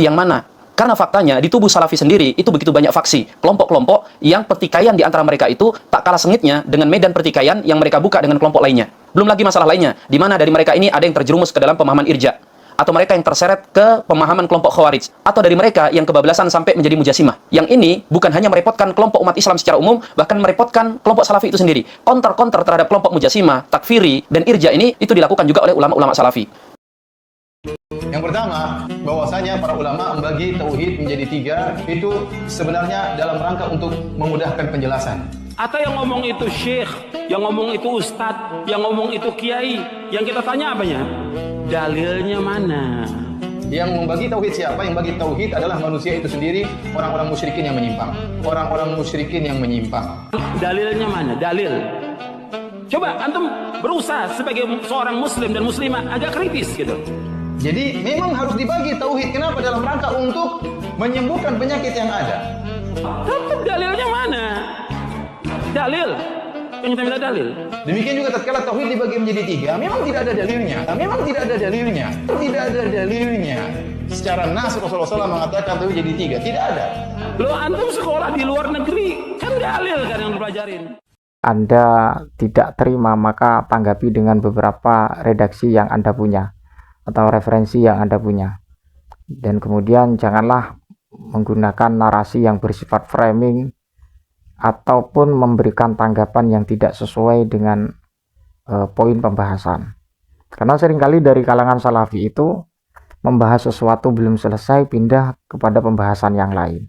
Yang mana? Karena faktanya di tubuh Salafi sendiri itu begitu banyak faksi, kelompok-kelompok yang pertikaian di antara mereka itu tak kalah sengitnya dengan medan pertikaian yang mereka buka dengan kelompok lainnya. Belum lagi masalah lainnya, di mana dari mereka ini ada yang terjerumus ke dalam pemahaman irja, atau mereka yang terseret ke pemahaman kelompok khawarij, atau dari mereka yang kebablasan sampai menjadi mujasimah. Yang ini bukan hanya merepotkan kelompok umat Islam secara umum, bahkan merepotkan kelompok Salafi itu sendiri. Counter-counter terhadap kelompok mujasimah, takfiri, dan irja ini itu dilakukan juga oleh ulama-ulama Salafi. Yang pertama, bahwasanya para ulama membagi tauhid menjadi 3, itu sebenarnya dalam rangka untuk memudahkan penjelasan. Atau yang ngomong itu syekh, yang ngomong itu ustadz, yang ngomong itu kiai, yang kita tanya apanya? Dalilnya mana? Yang membagi tauhid siapa? Yang bagi tauhid adalah manusia itu sendiri, orang-orang musyrikin yang menyimpang. Orang-orang musyrikin yang menyimpang. Dalilnya mana? Dalil. Coba antum berusaha sebagai seorang muslim dan muslimah agak kritis gitu. Jadi memang harus dibagi tauhid. Kenapa? Dalam rangka untuk menyembuhkan penyakit yang ada. Tetap dalilnya mana? Dalil. Yang kita minta dalil. Demikian juga tatkala tauhid dibagi menjadi 3, memang tidak ada dalilnya. Memang tidak ada dalilnya. Tidak ada dalilnya. Secara nas Rasulullah SAW mengatakan tauhid jadi 3. Tidak ada. Lo antum sekolah di luar negeri kan dalil kan yang dipelajarin. Anda tidak terima, maka tanggapi dengan beberapa redaksi yang Anda punya atau referensi yang Anda punya, dan kemudian janganlah menggunakan narasi yang bersifat framing ataupun memberikan tanggapan yang tidak sesuai dengan poin pembahasan, karena seringkali dari kalangan Salafi itu membahas sesuatu belum selesai pindah kepada pembahasan yang lain.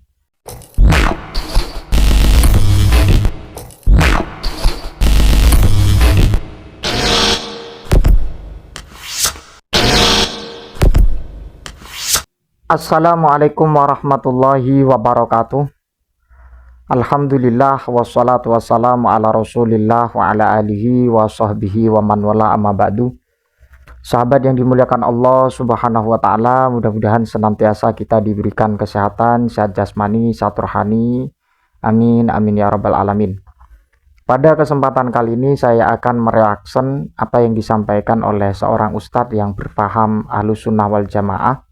Assalamualaikum warahmatullahi wabarakatuh. Alhamdulillah wassalatu wassalamu ala rasulillah wa ala alihi wa sahbihi wa man wala amma ba'du. Sahabat yang dimuliakan Allah subhanahu wa ta'ala, mudah-mudahan senantiasa kita diberikan kesehatan, sehat jasmani, sehat rohani. Amin, amin ya rabbal alamin. Pada kesempatan kali ini saya akan mereaction apa yang disampaikan oleh seorang ustadz yang berpaham Ahlus Sunnah wal Jamaah,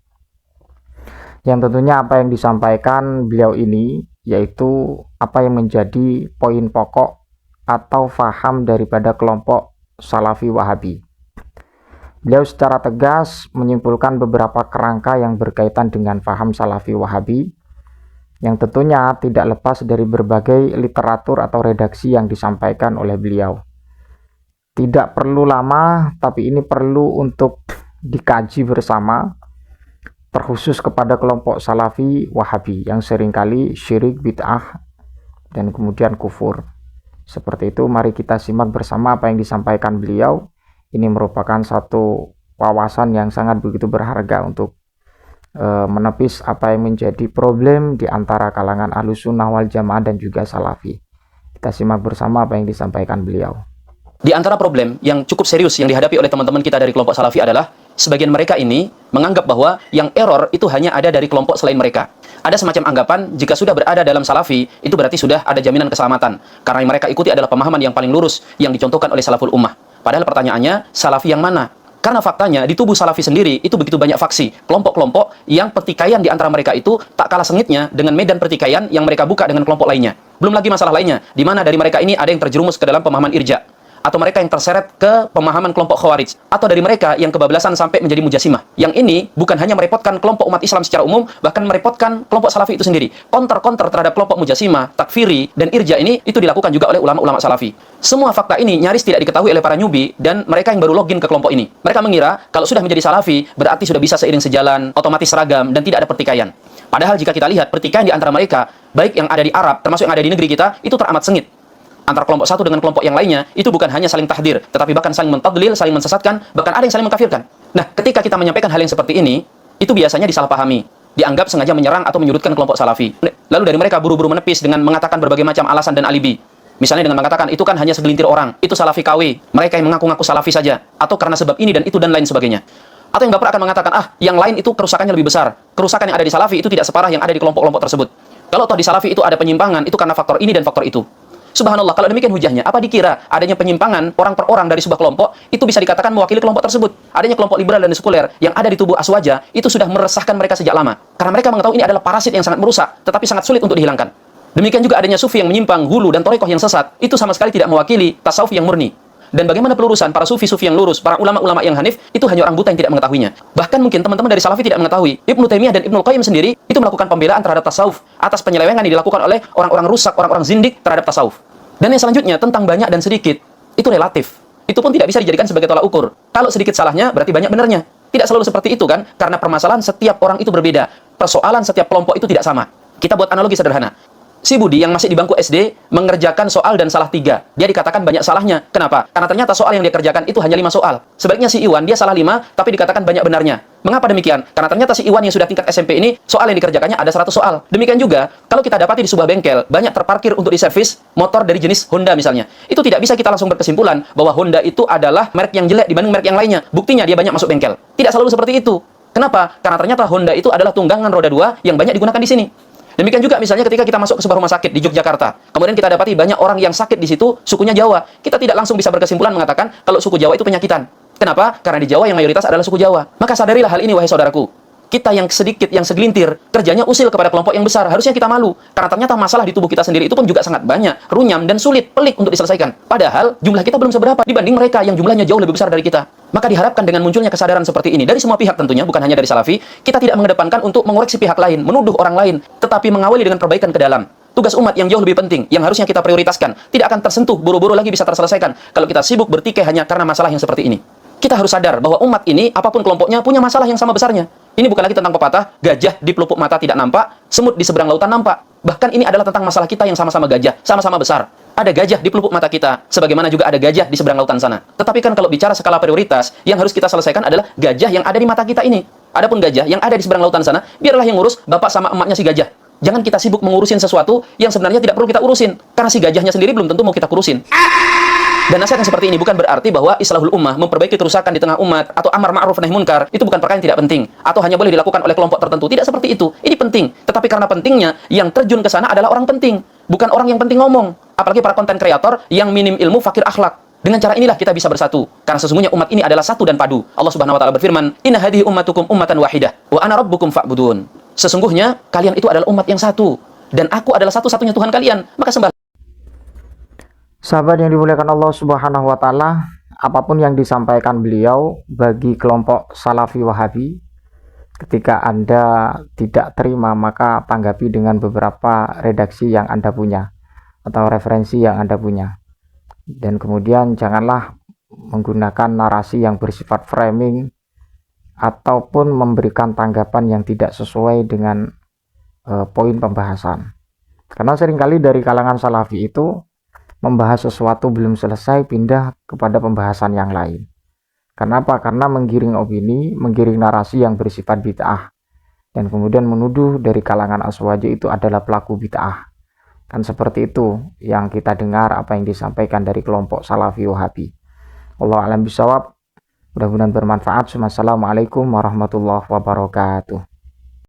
yang tentunya apa yang disampaikan beliau ini yaitu apa yang menjadi poin pokok atau faham daripada kelompok Salafi Wahabi. Beliau secara tegas menyimpulkan beberapa kerangka yang berkaitan dengan faham Salafi Wahabi, yang tentunya tidak lepas dari berbagai literatur atau redaksi yang disampaikan oleh beliau. Tidak perlu lama, tapi ini perlu untuk dikaji bersama, terkhusus kepada kelompok Salafi Wahabi yang seringkali syirik, bid'ah, dan kemudian kufur. Seperti itu, mari kita simak bersama apa yang disampaikan beliau. Ini merupakan satu wawasan yang sangat begitu berharga untuk menepis apa yang menjadi problem di antara kalangan Ahlus Sunnah wal Jamaah dan juga Salafi. Kita simak bersama apa yang disampaikan beliau. Di antara problem yang cukup serius yang dihadapi oleh teman-teman kita dari kelompok Salafi adalah sebagian mereka ini menganggap bahwa yang error itu hanya ada dari kelompok selain mereka. Ada semacam anggapan jika sudah berada dalam Salafi itu berarti sudah ada jaminan keselamatan, karena yang mereka ikuti adalah pemahaman yang paling lurus yang dicontohkan oleh salaful ummah. Padahal pertanyaannya, Salafi yang mana? Karena faktanya di tubuh Salafi sendiri itu begitu banyak faksi, kelompok-kelompok yang pertikaian di antara mereka itu tak kalah sengitnya dengan medan pertikaian yang mereka buka dengan kelompok lainnya. Belum lagi masalah lainnya, di mana dari mereka ini ada yang terjerumus ke dalam pemahaman irja, atau mereka yang terseret ke pemahaman kelompok khawarij, atau dari mereka yang kebablasan sampai menjadi mujasimah. Yang ini bukan hanya merepotkan kelompok umat Islam secara umum, bahkan merepotkan kelompok Salafi itu sendiri. Counter-counter terhadap kelompok mujasimah, takfiri, dan irja ini itu dilakukan juga oleh ulama-ulama Salafi. Semua fakta ini nyaris tidak diketahui oleh para newbie dan mereka yang baru login ke kelompok ini. Mereka mengira kalau sudah menjadi Salafi berarti sudah bisa seiring sejalan, otomatis seragam, dan tidak ada pertikaian. Padahal jika kita lihat pertikaian di antara mereka, baik yang ada di Arab termasuk yang ada di negeri kita, itu teramat sengit. Antara kelompok satu dengan kelompok yang lainnya, itu bukan hanya saling tahdir, tetapi bahkan saling mentadlil, saling mensesatkan, bahkan ada yang saling mengkafirkan. Nah, ketika kita menyampaikan hal yang seperti ini, itu biasanya disalahpahami, dianggap sengaja menyerang atau menyudutkan kelompok Salafi. Lalu dari mereka buru-buru menepis dengan mengatakan berbagai macam alasan dan alibi. Misalnya dengan mengatakan, itu kan hanya segelintir orang, itu Salafi KW, mereka yang mengaku-ngaku Salafi saja, atau karena sebab ini dan itu dan lain sebagainya. Atau yang baper akan mengatakan, yang lain itu kerusakannya lebih besar. Kerusakan yang ada di Salafi itu tidak separah yang ada di kelompok-kelompok tersebut. Kalau toh di Salafi itu ada penyimpangan, itu karena faktor ini dan faktor itu. Subhanallah, kalau demikian hujahnya, apa dikira adanya penyimpangan orang per orang dari sebuah kelompok itu bisa dikatakan mewakili kelompok tersebut? Adanya kelompok liberal dan sekuler yang ada di tubuh Aswaja itu sudah meresahkan mereka sejak lama. Karena mereka mengetahui ini adalah parasit yang sangat merusak, tetapi sangat sulit untuk dihilangkan. Demikian juga adanya sufi yang menyimpang, hulu, dan torekoh yang sesat, itu sama sekali tidak mewakili tasawuf yang murni. Dan bagaimana pelurusan para sufi-sufi yang lurus, para ulama-ulama yang hanif, itu hanya orang buta yang tidak mengetahuinya. Bahkan mungkin teman-teman dari Salafi tidak mengetahui. Ibnu Taimiyah dan Ibnu Qayyim sendiri itu melakukan pembelaan terhadap tasawuf atas penyelewengan yang dilakukan oleh orang-orang rusak, orang-orang zindik terhadap tasawuf. Dan yang selanjutnya, tentang banyak dan sedikit, itu relatif. Itu pun tidak bisa dijadikan sebagai tolak ukur. Kalau sedikit salahnya, berarti banyak benarnya. Tidak selalu seperti itu kan? Karena permasalahan setiap orang itu berbeda. Persoalan setiap kelompok itu tidak sama. Kita buat analogi sederhana. Si Budi yang masih di bangku SD mengerjakan soal dan salah 3. Dia dikatakan banyak salahnya. Kenapa? Karena ternyata soal yang dia kerjakan itu hanya 5 soal. Sebaliknya si Iwan, dia salah 5, tapi dikatakan banyak benarnya. Mengapa demikian? Karena ternyata si Iwan yang sudah tingkat SMP ini, soal yang dikerjakannya ada 100 soal. Demikian juga, kalau kita dapati di sebuah bengkel, banyak terparkir untuk diservis motor dari jenis Honda misalnya. Itu tidak bisa kita langsung berkesimpulan bahwa Honda itu adalah merek yang jelek dibanding merek yang lainnya. Buktinya dia banyak masuk bengkel. Tidak selalu seperti itu. Kenapa? Karena ternyata Honda itu adalah tunggangan roda 2 yang banyak digunakan di sini. Demikian juga misalnya ketika kita masuk ke sebuah rumah sakit di Yogyakarta, kemudian kita dapati banyak orang yang sakit di situ sukunya Jawa. Kita tidak langsung bisa berkesimpulan mengatakan kalau suku Jawa itu penyakitan. Kenapa? Karena di Jawa yang mayoritas adalah suku Jawa. Maka sadarilah hal ini wahai saudaraku. Kita yang sedikit, yang segelintir, kerjanya usil kepada kelompok yang besar. Harusnya kita malu. Karena ternyata masalah di tubuh kita sendiri itu pun juga sangat banyak, runyam dan sulit, pelik untuk diselesaikan. Padahal jumlah kita belum seberapa dibanding mereka yang jumlahnya jauh lebih besar dari kita. Maka diharapkan dengan munculnya kesadaran seperti ini dari semua pihak tentunya, bukan hanya dari Salafi, kita tidak mengedepankan untuk mengoreksi pihak lain, menuduh orang lain, tetapi mengawali dengan perbaikan ke dalam. Tugas umat yang jauh lebih penting, yang harusnya kita prioritaskan, tidak akan tersentuh, buru-buru lagi bisa terselesaikan kalau kita sibuk bertikai hanya karena masalah yang seperti ini. Kita harus sadar bahwa umat ini, apapun kelompoknya, punya masalah yang sama besarnya. Ini bukan lagi tentang pepatah, gajah di pelupuk mata tidak nampak, semut di seberang lautan nampak. Bahkan ini adalah tentang masalah kita yang sama-sama gajah, sama-sama besar. Ada gajah di pelupuk mata kita, sebagaimana juga ada gajah di seberang lautan sana. Tetapi kan kalau bicara skala prioritas, yang harus kita selesaikan adalah gajah yang ada di mata kita ini. Adapun gajah yang ada di seberang lautan sana, biarlah yang ngurus bapak sama emaknya si gajah. Jangan kita sibuk mengurusin sesuatu yang sebenarnya tidak perlu kita urusin. Karena si gajahnya sendiri belum tentu mau kita kurusin. Dan nasihat yang seperti ini bukan berarti bahwa islahul ummah, memperbaiki kerusakan di tengah umat, atau amar ma'ruf nahi munkar, itu bukan perkara yang tidak penting. Atau hanya boleh dilakukan oleh kelompok tertentu. Tidak seperti itu. Ini penting. Tetapi karena pentingnya, yang terjun ke sana adalah orang penting. Bukan orang yang penting ngomong. Apalagi para konten kreator yang minim ilmu, fakir akhlak. Dengan cara inilah kita bisa bersatu. Karena sesungguhnya umat ini adalah satu dan padu. Allah Subhanahu wa taala berfirman, "Inna hadhihi ummatukum ummatan wahidah, wa ana rabbukum fa'budun." Sesungguhnya kalian itu adalah umat yang satu dan aku adalah satu-satunya Tuhan kalian. Maka sembah. Sahabat yang dimuliakan Allah Subhanahu wa taala, apapun yang disampaikan beliau bagi kelompok Salafi Wahabi, ketika Anda tidak terima maka tanggapi dengan beberapa redaksi yang Anda punya atau referensi yang Anda punya. Dan kemudian janganlah menggunakan narasi yang bersifat framing ataupun memberikan tanggapan yang tidak sesuai dengan poin pembahasan. Karena seringkali dari kalangan Salafi itu membahas sesuatu belum selesai pindah kepada pembahasan yang lain. Kenapa? Karena menggiring opini, menggiring narasi yang bersifat bid'ah, dan kemudian menuduh dari kalangan Aswaja itu adalah pelaku bid'ah. Kan seperti itu yang kita dengar apa yang disampaikan dari kelompok Salafi Wahabi. Wallahu a'lam bishawab. Mudah-mudahan bermanfaat. Wassalamualaikum warahmatullahi wabarakatuh.